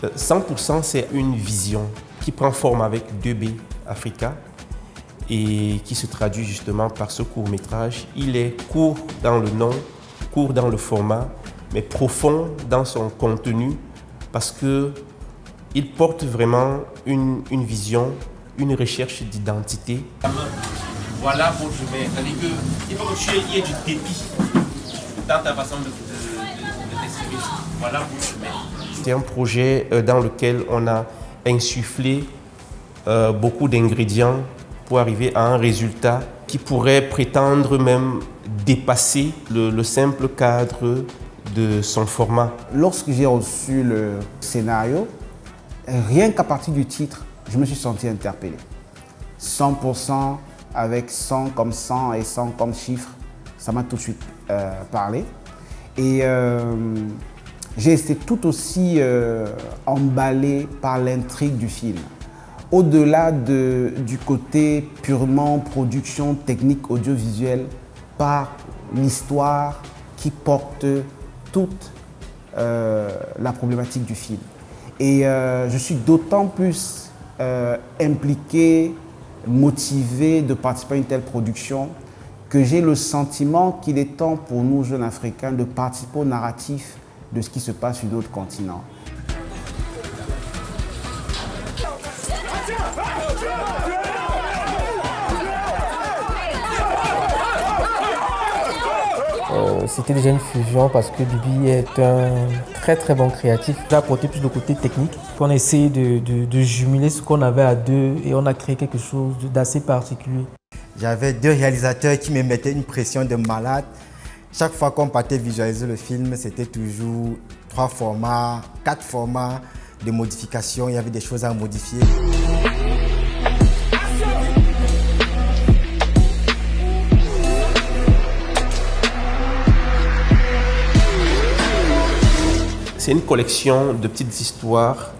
100%, c'est une vision qui prend forme avec 2B Africa et qui se traduit justement par ce court-métrage. Il est court dans le nom, court dans le format, mais profond dans son contenu parce qu'il porte vraiment une vision, une recherche d'identité. Voilà où je vais. C'est-à-dire qu'il faut qu'il y ait du dépit dans ta façon de t'exprimer. Voilà où je vais. C'est un projet dans lequel on a insufflé beaucoup d'ingrédients pour arriver à un résultat qui pourrait prétendre même dépasser le simple cadre de son format. Lorsque j'ai reçu le scénario, rien qu'à partir du titre, je me suis senti interpellé. 100% avec 100 comme 100 et 100 comme chiffre, ça m'a tout de suite parlé. Et j'ai été tout aussi emballé par l'intrigue du film. Au-delà du côté purement production technique audiovisuelle, par l'histoire qui porte toute la problématique du film. Et je suis d'autant plus impliqué, motivé de participer à une telle production que j'ai le sentiment qu'il est temps pour nous, jeunes Africains, de participer au narratif de ce qui se passe sur notre continent. C'était déjà une fusion parce que Bibi est un très bon créatif. Il a apporté plus le côté technique. On a essayé de jumeler ce qu'on avait à deux et on a créé quelque chose d'assez particulier. J'avais 2 réalisateurs qui me mettaient une pression de malade. Chaque fois qu'on partait visualiser le film, c'était toujours 3 formats, 4 formats de modification. Il y avait des choses à modifier. C'est une collection de petites histoires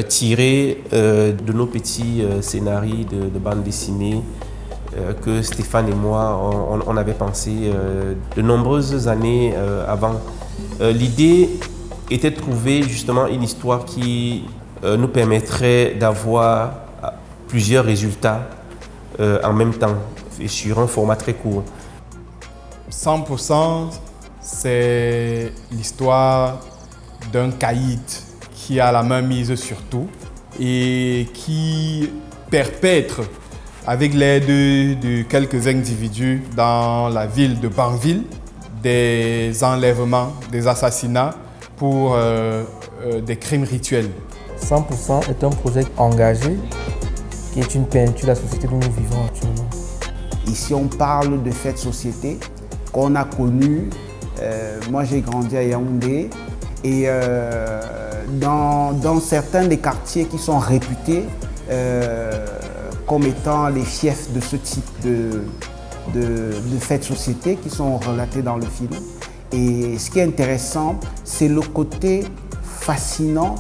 tirées de nos petits scénarios de bande dessinée que Stéphane et moi, on avait pensé de nombreuses années avant. L'idée était de trouver justement une histoire qui nous permettrait d'avoir plusieurs résultats en même temps et sur un format très court. 100%, c'est l'histoire d'un caïd qui a la main mise sur tout et qui perpètre avec l'aide de quelques individus dans la ville de Banville des enlèvements, des assassinats pour des crimes rituels. 100% est un projet engagé qui est une peinture de la société dont nous vivons actuellement. Ici, on parle de faits de société qu'on a connus. Moi, j'ai grandi à Yaoundé. Et dans certains des quartiers qui sont réputés comme étant les fiefs de ce type de faits de société qui sont relatés dans le film. Et ce qui est intéressant, c'est le côté fascinant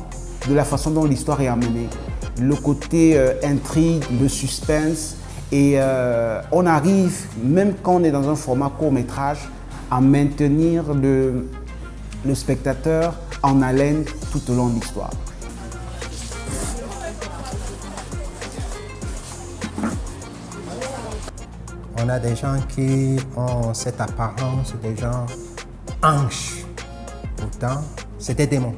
de la façon dont l'histoire est amenée. Le côté intrigue, le suspense. Et on arrive, même quand on est dans un format court-métrage, à maintenir le spectateur en haleine tout au long de l'histoire. On a des gens qui ont cette apparence, des gens anges. Pourtant, c'est des démons.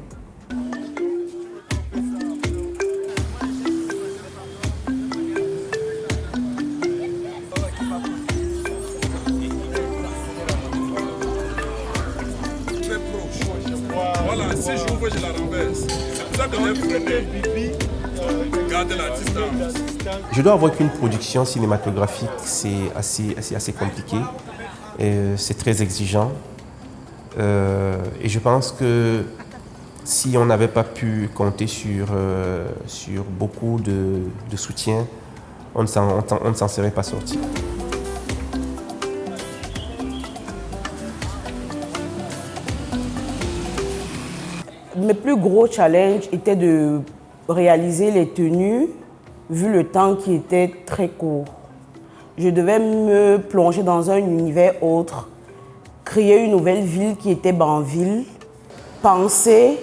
Voilà, si j'ouvre, je la renverse. C'est pour ça que j'ai freiné. Gardez la distance. Je dois avouer qu'une production cinématographique, c'est assez compliqué. C'est très exigeant. Et je pense que si on n'avait pas pu compter sur beaucoup de soutien, on ne s'en serait pas sorti. Mes plus gros challenges étaient de réaliser les tenues, vu le temps qui était très court. Je devais me plonger dans un univers autre, créer une nouvelle ville qui était Banville, penser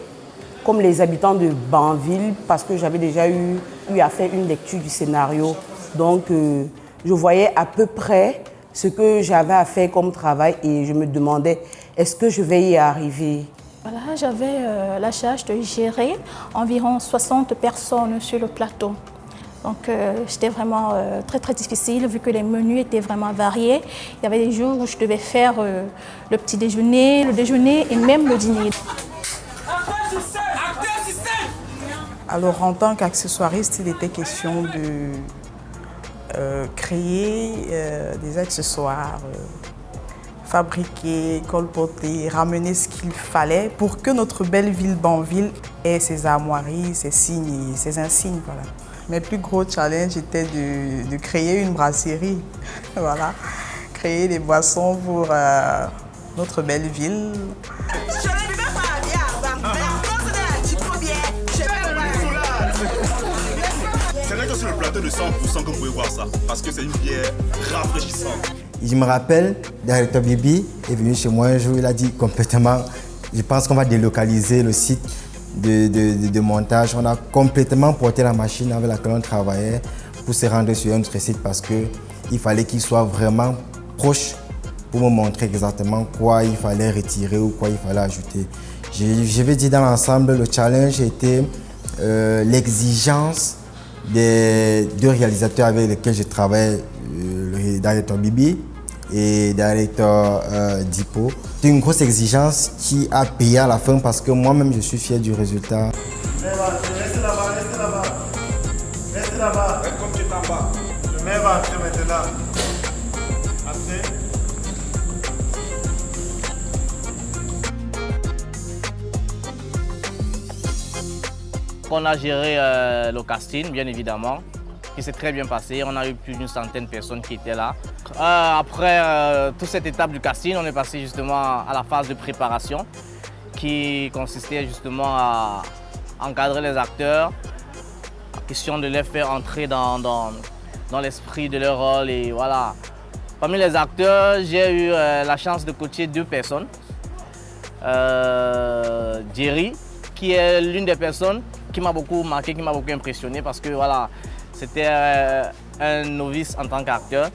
comme les habitants de Banville, parce que j'avais déjà eu à faire une lecture du scénario. Donc, je voyais à peu près ce que j'avais à faire comme travail et je me demandais, est-ce que je vais y arriver? Voilà, j'avais la charge de gérer environ 60 personnes sur le plateau. Donc c'était vraiment très difficile vu que les menus étaient vraiment variés. Il y avait des jours où je devais faire le petit déjeuner, le déjeuner et même le dîner. Alors en tant qu'accessoiriste, il était question de créer des accessoires, fabriquer, colporter, ramener ce qu'il fallait pour que notre belle ville Banville ait ses armoiries, ses signes et ses insignes. Voilà. Mes plus gros challenges étaient de créer une brasserie, voilà. Créer des boissons pour notre belle ville. C'est vrai que sur le plateau de 100% que vous pouvez voir ça, parce que c'est une bière rafraîchissante. Je me rappelle, le directeur Bibi est venu chez moi un jour, il a dit complètement, je pense qu'on va délocaliser le site de montage. On a complètement porté la machine avec laquelle on travaillait pour se rendre sur un autre site parce qu'il fallait qu'il soit vraiment proche pour me montrer exactement quoi il fallait retirer ou quoi il fallait ajouter. Je vais dire dans l'ensemble, le challenge était l'exigence des deux réalisateurs avec lesquels je travaille, le directeur Bibi et le directeur Dipo. C'est une grosse exigence qui a payé à la fin parce que moi-même je suis fier du résultat. Restez là-bas, restez là-bas. Restez là-bas. Reste comme tu es en bas. Le maire va entrer maintenant. Entrez. On a géré le casting, bien évidemment, qui s'est très bien passé. On a eu plus d'une centaine de personnes qui étaient là. Après toute cette étape du casting, on est passé justement à la phase de préparation qui consistait justement à encadrer les acteurs, à question de les faire entrer dans l'esprit de leur rôle. Et voilà. Parmi les acteurs, j'ai eu la chance de coacher 2 personnes. Jerry, qui est l'une des personnes qui m'a beaucoup marqué, qui m'a beaucoup impressionné parce que voilà, c'était un novice en tant qu'acteur.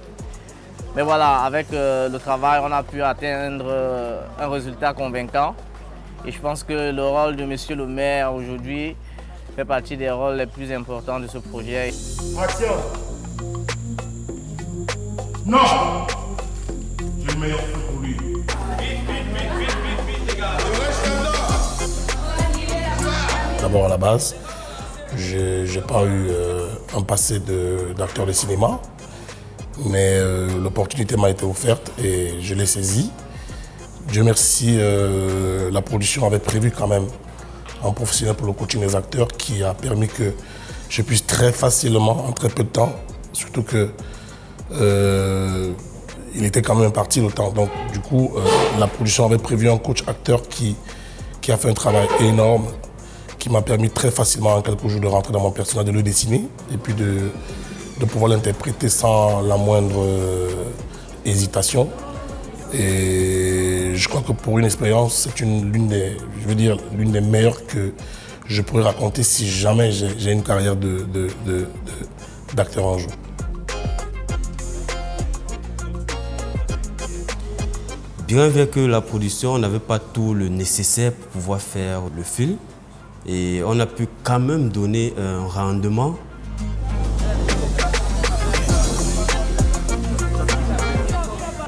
Mais voilà, avec le travail, on a pu atteindre un résultat convaincant. Et je pense que le rôle de Monsieur le maire aujourd'hui fait partie des rôles les plus importants de ce projet. Action! Non! J'ai le meilleur truc pour lui. D'abord à la base, je n'ai pas eu un passé d'acteur de cinéma, mais l'opportunité m'a été offerte et je l'ai saisie. Dieu merci, la production avait prévu quand même un professionnel pour le coaching des acteurs qui a permis que je puisse très facilement, en très peu de temps, surtout que il était quand même parti le temps. Donc du coup, la production avait prévu un coach acteur qui a fait un travail énorme, qui m'a permis très facilement en quelques jours de rentrer dans mon personnage, de le dessiner et puis de pouvoir l'interpréter sans la moindre hésitation. Et je crois que pour une expérience, c'est l'une des meilleures que je pourrais raconter si jamais j'ai une carrière d'acteur un jour. Bien vrai que la production n'avait pas tout le nécessaire pour pouvoir faire le film, et on a pu quand même donner un rendement.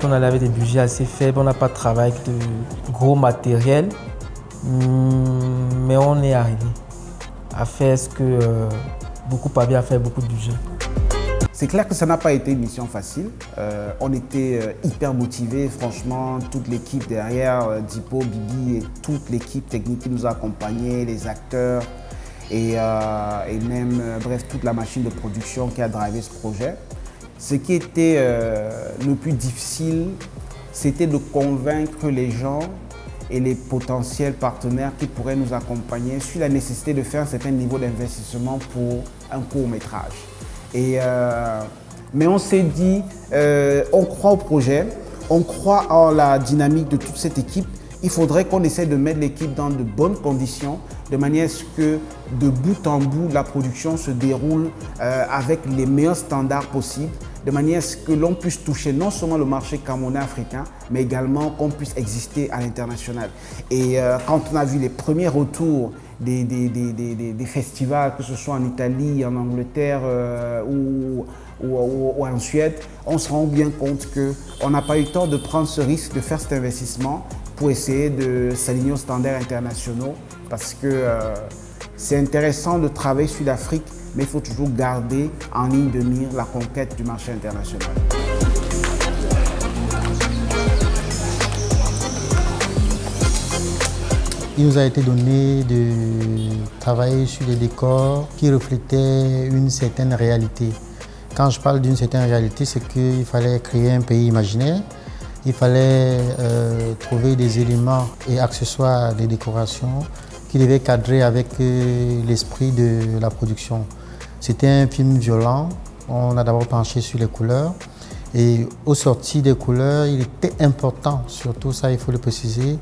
On avait des budgets assez faibles, on n'a pas travaillé avec de gros matériel, mais on est arrivé à faire ce que beaucoup avaient à faire, beaucoup de budget. C'est clair que ça n'a pas été une mission facile. On était hyper motivés, franchement, toute l'équipe derrière, Dipo, Bibi et toute l'équipe technique qui nous a accompagnés, les acteurs et même, bref, toute la machine de production qui a drivé ce projet. Ce qui était le plus difficile, c'était de convaincre les gens et les potentiels partenaires qui pourraient nous accompagner sur la nécessité de faire un certain niveau d'investissement pour un court-métrage. Mais on s'est dit, on croit au projet, on croit en la dynamique de toute cette équipe, Il faudrait qu'on essaie de mettre l'équipe dans de bonnes conditions, de manière à ce que de bout en bout, la production se déroule avec les meilleurs standards possibles, de manière à ce que l'on puisse toucher non seulement le marché camerounais africain, mais également qu'on puisse exister à l'international. Et quand on a vu les premiers retours des festivals, que ce soit en Italie, en Angleterre ou en Suède, on se rend bien compte qu'on n'a pas eu le temps de prendre ce risque, de faire cet investissement pour essayer de s'aligner aux standards internationaux, parce que c'est intéressant de travailler sur l'Afrique, mais il faut toujours garder en ligne de mire la conquête du marché international. Il nous a été donné de travailler sur des décors qui reflétaient une certaine réalité. Quand je parle d'une certaine réalité, c'est qu'il fallait créer un pays imaginaire, il fallait trouver des éléments et accessoires des décorations qui devaient cadrer avec l'esprit de la production. C'était un film violent, on a d'abord penché sur les couleurs et au sorti des couleurs, il était important, surtout ça il faut le préciser,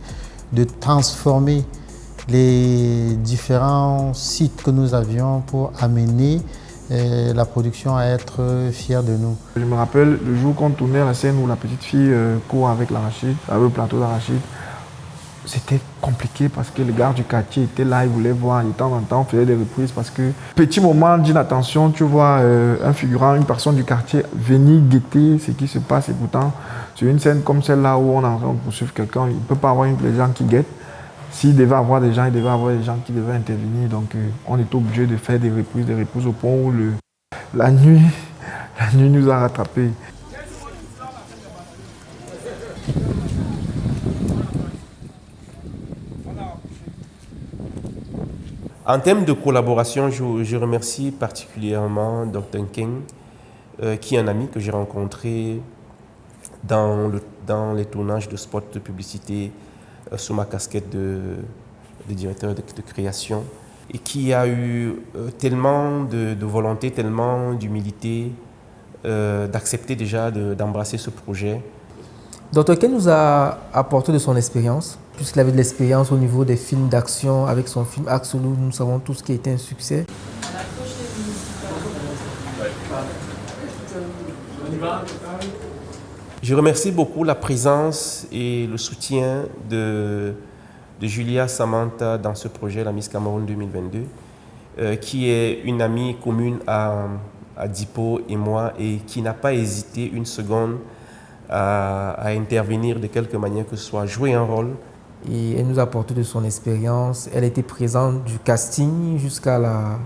de transformer les différents sites que nous avions pour amener la production à être fière de nous. Je me rappelle le jour qu'on tournait la scène où la petite fille court avec l'arachide, avec le plateau d'arachide. C'était compliqué parce que le gars du quartier était là, il voulait voir, de temps en temps on faisait des reprises parce que petit moment d'inattention, tu vois un figurant, une personne du quartier venir guetter ce qui se passe et pourtant sur une scène comme celle-là où on est en train de poursuivre quelqu'un, il ne peut pas avoir les gens qui guettent. S'il devait avoir des gens, il devait avoir des gens qui devaient intervenir. Donc on est obligé de faire des reprises au point où la nuit nous a rattrapés. En termes de collaboration, je remercie particulièrement Dr. King, qui est un ami que j'ai rencontré dans les tournages de spots de publicité sous ma casquette de directeur de création et qui a eu tellement de volonté, tellement d'humilité d'accepter déjà d'embrasser ce projet. Dr. Ken nous a apporté de son expérience, puisqu'il avait de l'expérience au niveau des films d'action avec son film Axolou, nous savons tous qui a été un succès. Je remercie beaucoup la présence et le soutien de Julia Samantha dans ce projet, la Miss Cameroun 2022, qui est une amie commune à Dipo et moi et qui n'a pas hésité une seconde à intervenir de quelque manière que ce soit, jouer un rôle. Et elle nous a apporté de son expérience. Elle était présente du casting jusqu'à la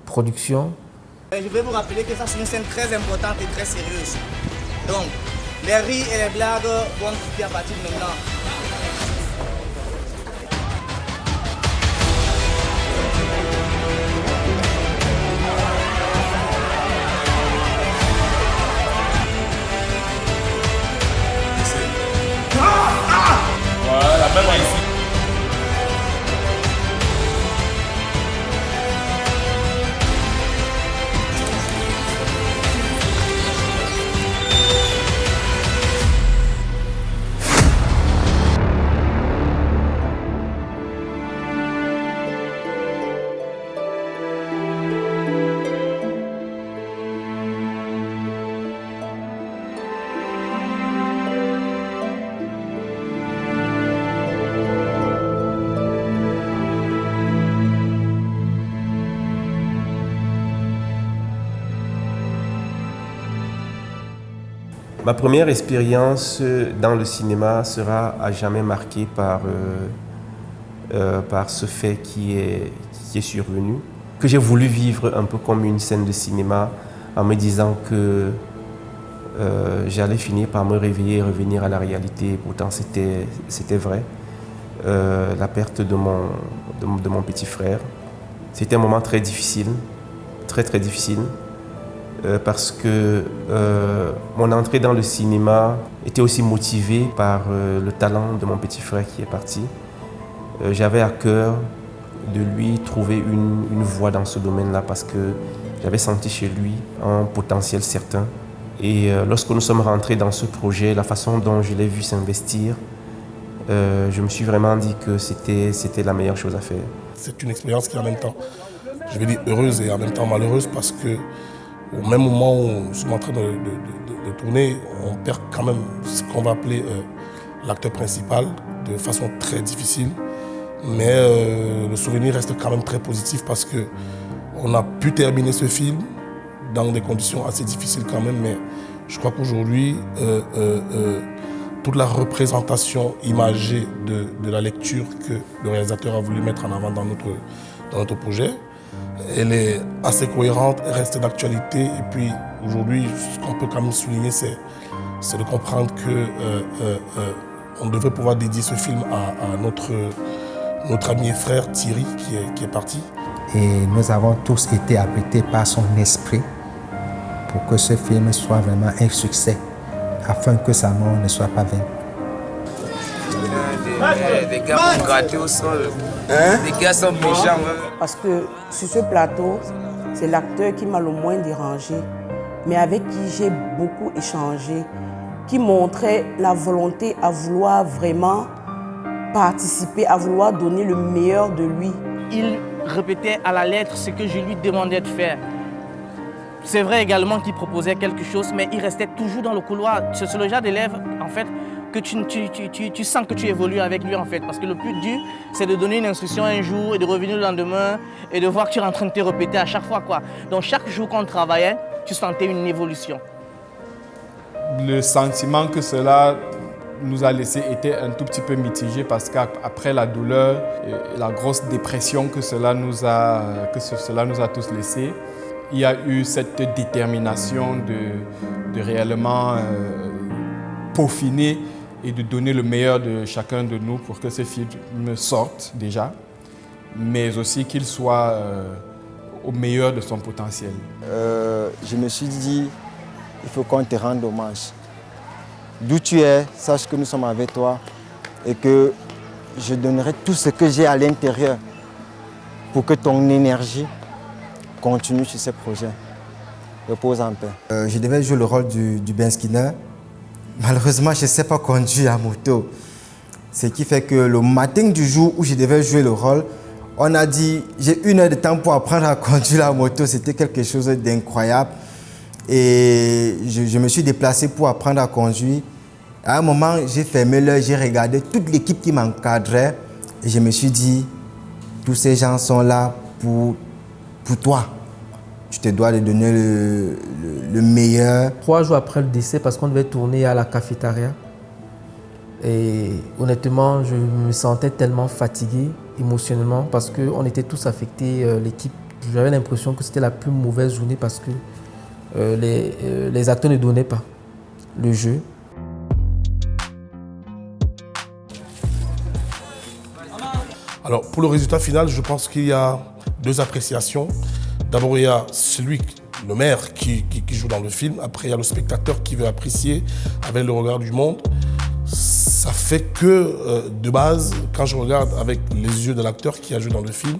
production. Je vais vous rappeler que ça c'est une scène très importante et très sérieuse. Donc, les rires et les blagues vont quitter à partir de maintenant. Voilà, la même ici. Ma première expérience dans le cinéma sera à jamais marquée par ce fait qui est survenu, que j'ai voulu vivre un peu comme une scène de cinéma en me disant que j'allais finir par me réveiller et revenir à la réalité. Pourtant, c'était vrai. La perte de mon petit frère. C'était un moment très difficile, très très difficile. Parce que mon entrée dans le cinéma était aussi motivée par le talent de mon petit frère qui est parti. J'avais à cœur de lui trouver une voie dans ce domaine-là parce que j'avais senti chez lui un potentiel certain. Et lorsque nous sommes rentrés dans ce projet, la façon dont je l'ai vu s'investir je me suis vraiment dit que c'était la meilleure chose à faire. C'est une expérience qui est en même temps, je vais dire, heureuse et en même temps malheureuse parce que au même moment où nous sommes en train de tourner, on perd quand même ce qu'on va appeler l'acteur principal de façon très difficile. Mais le souvenir reste quand même très positif parce qu'on a pu terminer ce film dans des conditions assez difficiles quand même. Mais je crois qu'aujourd'hui, toute la représentation imagée de la lecture que le réalisateur a voulu mettre en avant dans notre projet, elle est assez cohérente, elle reste d'actualité. Et puis aujourd'hui, ce qu'on peut quand même souligner, c'est de comprendre qu'on devrait pouvoir dédier ce film à notre ami et frère Thierry qui est parti. Et nous avons tous été habités par son esprit pour que ce film soit vraiment un succès, afin que sa mort ne soit pas vaine. Les gars vont gratter au sol. Les gars sont méchants. Parce que sur ce plateau, c'est l'acteur qui m'a le moins dérangé, mais avec qui j'ai beaucoup échangé, qui montrait la volonté à vouloir vraiment participer, à vouloir donner le meilleur de lui. Il répétait à la lettre ce que je lui demandais de faire. C'est vrai également qu'il proposait quelque chose, mais il restait toujours dans le couloir. C'est le genre d'élève, en fait, que tu sens que tu évolues avec lui, en fait. Parce que le plus dur, c'est de donner une instruction un jour et de revenir le lendemain et de voir que tu es en train de te répéter à chaque fois, quoi. Donc chaque jour qu'on travaillait, tu sentais une évolution. Le sentiment que cela nous a laissé était un tout petit peu mitigé parce qu'après la douleur et la grosse dépression que cela nous a tous laissé, il y a eu cette détermination de réellement peaufiner et de donner le meilleur de chacun de nous pour que ce film sorte déjà, mais aussi qu'il soit au meilleur de son potentiel. Je me suis dit, il faut qu'on te rende hommage. D'où tu es, sache que nous sommes avec toi et que je donnerai tout ce que j'ai à l'intérieur pour que ton énergie continue sur ces projets. Repose en paix. Je devais jouer le rôle du Ben Skinner. Malheureusement, je ne sais pas conduire à moto. Ce qui fait que le matin du jour où je devais jouer le rôle, on a dit, j'ai 1 heure de temps pour apprendre à conduire la moto. C'était quelque chose d'incroyable. Et je me suis déplacé pour apprendre à conduire. À un moment, j'ai fermé l'œil, j'ai regardé toute l'équipe qui m'encadrait. Et je me suis dit, tous ces gens sont là pour toi. Tu te dois de donner le meilleur. 3 jours après le décès, parce qu'on devait tourner à la cafétéria. Et honnêtement, je me sentais tellement fatigué émotionnellement parce qu'on était tous affectés, l'équipe. J'avais l'impression que c'était la plus mauvaise journée parce que les acteurs ne donnaient pas le jeu. Alors, pour le résultat final, je pense qu'il y a 2 appréciations. D'abord, il y a celui, le maire, qui joue dans le film. Après, il y a le spectateur qui veut apprécier avec le regard du monde. Ça fait que, de base, quand je regarde avec les yeux de l'acteur qui a joué dans le film,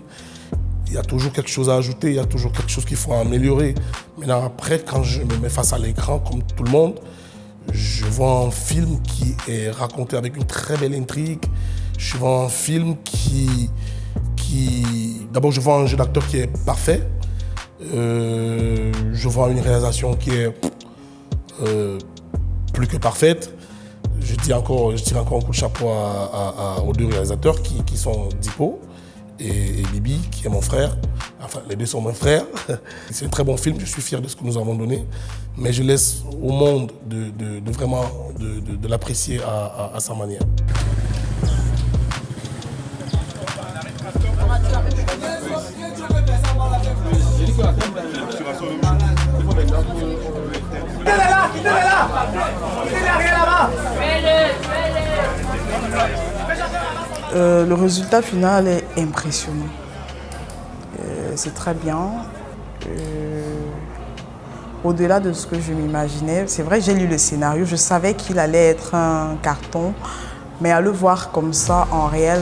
il y a toujours quelque chose à ajouter, il y a toujours quelque chose qu'il faut améliorer. Maintenant, après, quand je me mets face à l'écran, comme tout le monde, je vois un film qui est raconté avec une très belle intrigue. Je vois un film qui... D'abord, je vois un jeu d'acteur qui est parfait. Je vois une réalisation qui est plus que parfaite. Je tire encore un coup de chapeau aux 2 réalisateurs qui sont Dipo et Bibi, qui est mon frère. Enfin, les 2 sont mes frères. C'est un très bon film, je suis fier de ce que nous avons donné. Mais je laisse au monde de vraiment de l'apprécier à sa manière. Le résultat final est impressionnant. C'est très bien. Au-delà de ce que je m'imaginais, c'est vrai, j'ai lu le scénario, je savais qu'il allait être un carton, mais à le voir comme ça en réel,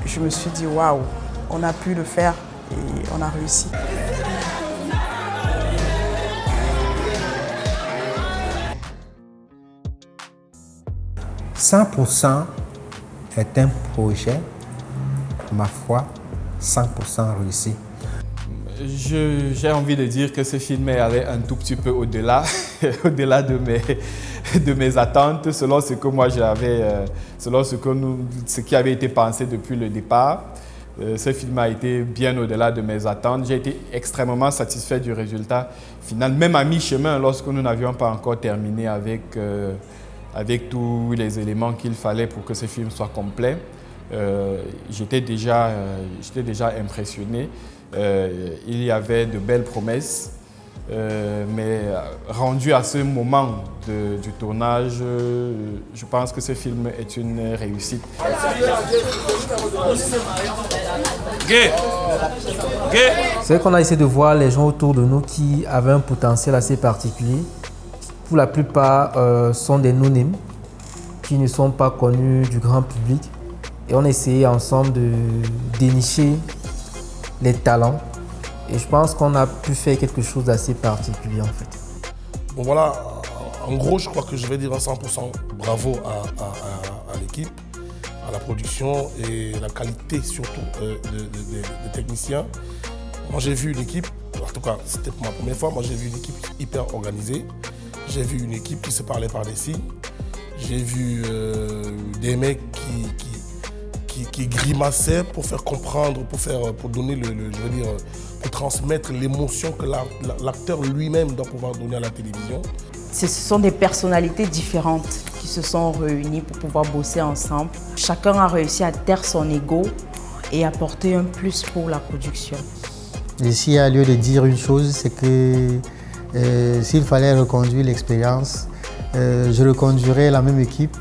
je me suis dit waouh, on a pu le faire et on a réussi. « 100% est un projet, ma foi, 100% réussi. J'ai envie de dire que ce film est allé un tout petit peu au-delà, au-delà de mes attentes, selon ce que moi j'avais, selon ce qui avait été pensé depuis le départ. Ce film a été bien au-delà de mes attentes. J'ai été extrêmement satisfait du résultat final, même à mi-chemin, lorsque nous n'avions pas encore terminé avec tous les éléments qu'il fallait pour que ce film soit complet. J'étais déjà impressionné. Il y avait de belles promesses, mais rendu à ce moment du tournage, je pense que ce film est une réussite. C'est vrai qu'on a essayé de voir les gens autour de nous qui avaient un potentiel assez particulier. Pour la plupart, sont des no-names qui ne sont pas connus du grand public. Et on a essayé ensemble de dénicher les talents. Et je pense qu'on a pu faire quelque chose d'assez particulier en fait. Bon voilà, en gros je crois que je vais dire à 100% bravo à l'équipe, à la production et la qualité surtout des techniciens. Moi j'ai vu une équipe, en tout cas c'était pour ma première fois, moi j'ai vu une équipe hyper organisée. J'ai vu une équipe qui se parlait par des signes. J'ai vu des mecs qui grimaçaient pour faire comprendre, pour donner pour transmettre l'émotion que l'acteur lui-même doit pouvoir donner à la télévision. Ce sont des personnalités différentes qui se sont réunies pour pouvoir bosser ensemble. Chacun a réussi à taire son ego et apporter un plus pour la production. Et s'il y a lieu de dire une chose, c'est que s'il fallait reconduire l'expérience, je reconduirais la même équipe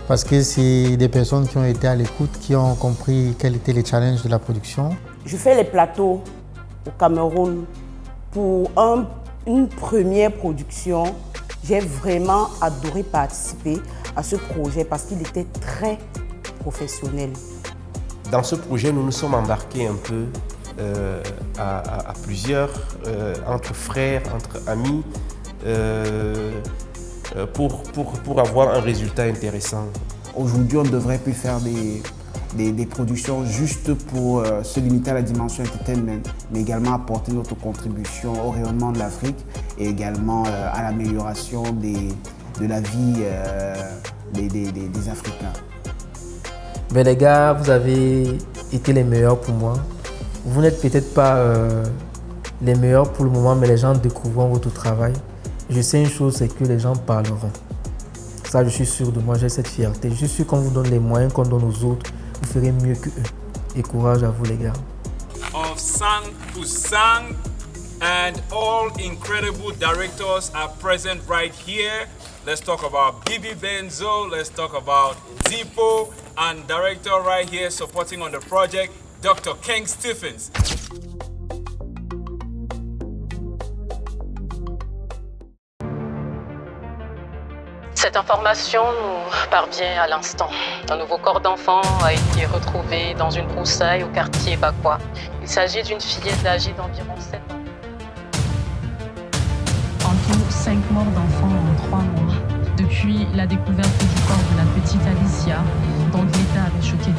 parce que c'est des personnes qui ont été à l'écoute, qui ont compris quels étaient les challenges de la production. Je fais les plateaux au Cameroun pour une première production. J'ai vraiment adoré participer à ce projet parce qu'il était très professionnel. Dans ce projet, nous nous sommes embarqués un peu à plusieurs, entre frères, entre amis, pour avoir un résultat intéressant. Aujourd'hui, on ne devrait plus faire des productions juste pour se limiter à la dimension entertainment, mais également apporter notre contribution au rayonnement de l'Afrique et également à l'amélioration de la vie des Africains. Mais les gars, vous avez été les meilleurs pour moi. Vous n'êtes peut-être pas les meilleurs pour le moment, mais les gens découvriront votre travail. Je sais une chose, c'est que les gens parleront. Ça, je suis sûr de moi, j'ai cette fierté. Je suis sûr qu'on vous donne les moyens qu'on donne aux autres, vous ferez mieux qu'eux. Et courage à vous, les gars. Of Sang to Sang, and all incredible directors are present right here. Let's talk about Bibi Benzo, let's talk about Zippo, and director right here supporting on the project, Dr. King Stephens. Cette information nous parvient à l'instant. Un nouveau corps d'enfant a été retrouvé dans une broussaille au quartier Bakwa. Il s'agit d'une fillette âgée d'environ 7 ans. En tout, 5 morts d'enfants en 3 mois. Depuis la découverte du corps de la petite Alicia, dont l'état avait choqué